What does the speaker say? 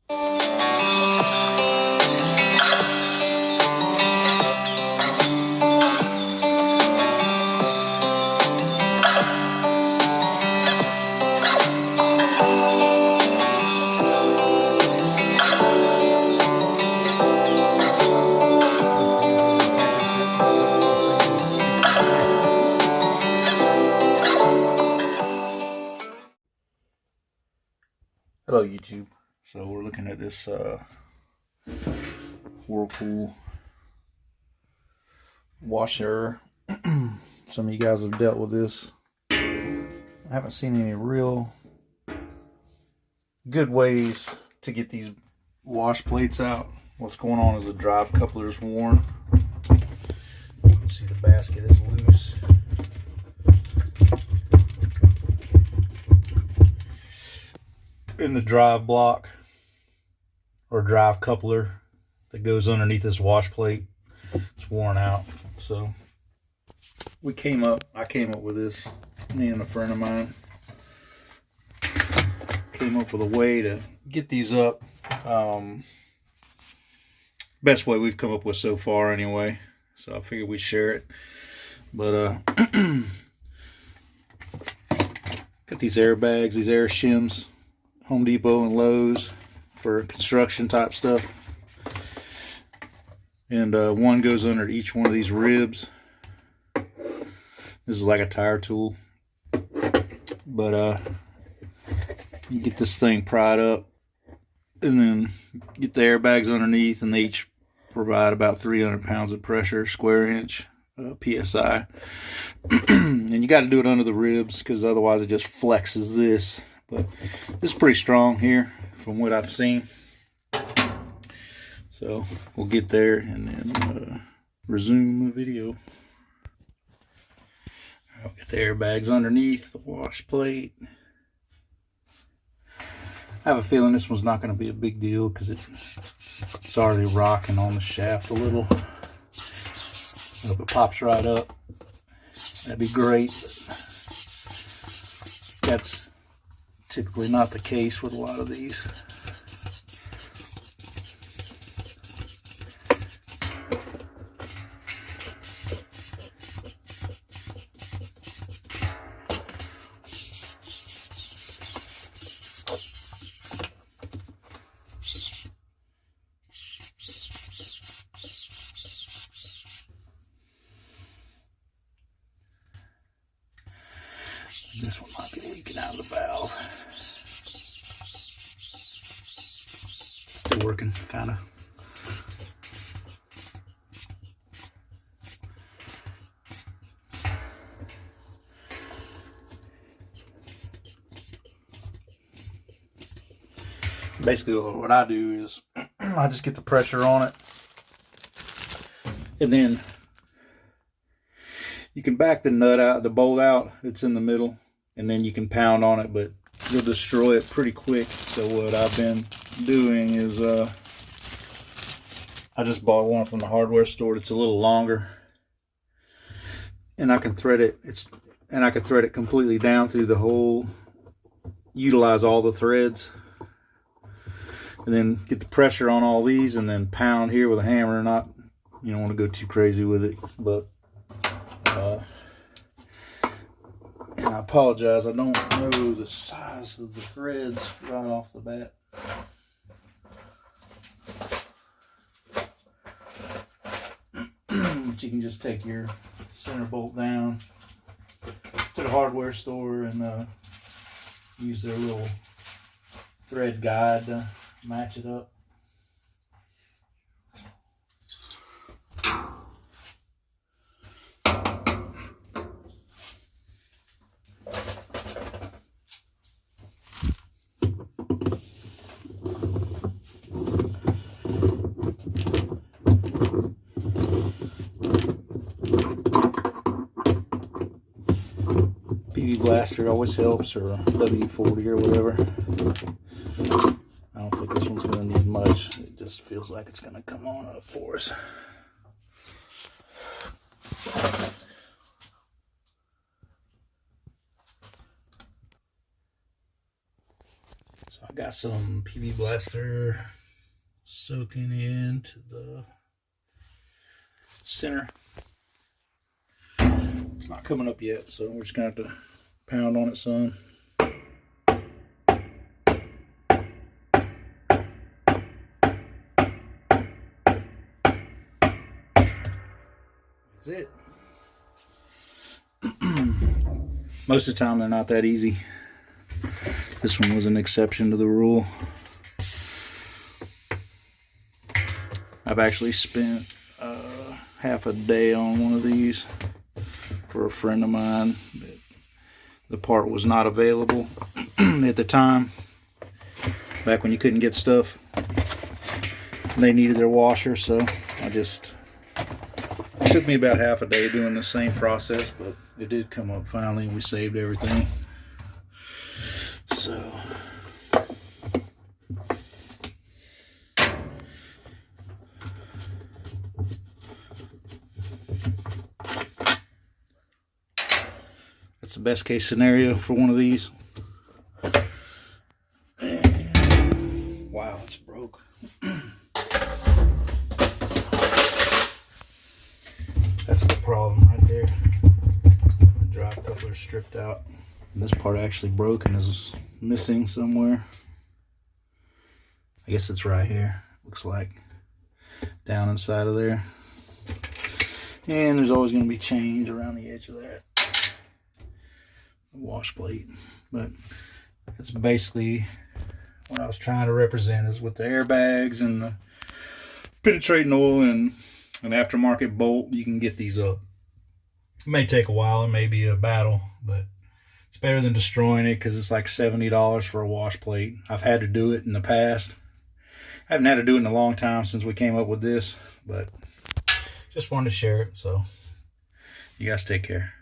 Hello YouTube. So we're looking at this whirlpool washer. Some of you guys have dealt with this. I haven't seen any real good ways to get these wash plates out. What's going on is the drive coupler is worn. You can see the basket is loose. In the drive block or drive coupler that goes underneath this wash plate, it's worn out. So I came up with this, me and a friend of mine came up with a way to get these up. Best way we've come up with so far anyway, so I figured we'd share it. But got these airbags, these air shims, Home Depot and Lowe's for construction type stuff, and one goes under each one of these ribs. This is like a tire tool, but you get this thing pried up and then get the airbags underneath, and they each provide about 300 pounds of pressure, square inch PSI. And you got to do it under the ribs because otherwise it just flexes this. But this is pretty strong here from what I've seen. So we'll get there and then resume the video. I'll get the airbags underneath the wash plate. I have a feeling this one's not going to be a big deal because it's already rocking on the shaft a little. I hope it pops right up. That'd be great. That's typically not the case with a lot of these. This one might be leaking out of the valve. Still working, kind of. Basically, what I do is I just get the pressure on it, and then you can back the nut out, the bolt out. It's in the middle. And then you can pound on it, but you'll destroy it pretty quick. So what I've been doing is I just bought one from the hardware store. It's a little longer, and I can thread it. I can thread it completely down through the hole, utilize all the threads, and then get the pressure on all these, and then pound here with a hammer. Not, you don't want to go too crazy with it, but and I apologize, I don't know the size of the threads right off the bat. But you can just take your center bolt down to the hardware store and use their little thread guide to match it up. PV Blaster always helps, or W40 or whatever. I don't think this one's going to need much. It just feels like it's going to come on up for us. So I Got some PB Blaster soaking into the center. It's not coming up yet, so we're just gonna have to pound on it some. That's it. Most of the time they're not that easy. This one was an exception to the rule. I've actually spent half a day on one of these for a friend of mine. The part was not available at the time, back when you couldn't get stuff. They needed their washer, so it took me about half a day doing the same process, but it did come up finally and we saved everything. So that's the best case scenario for one of these. And wow, it's broke. That's the problem right there. The drive coupler stripped out. And this part actually broke and is missing somewhere. I guess it's right here. Looks like down inside of there. And there's always going to be change around the edge of that wash plate. But that's basically what I was trying to represent, is with the airbags and the penetrating oil and an aftermarket bolt, you can get these up. It may take a while, it may be a battle, but it's better than destroying it, because it's like $70 for a wash plate. I've had to do it in the past. I haven't had to do it in a long time since we came up with this, but just wanted to share it. So you guys take care.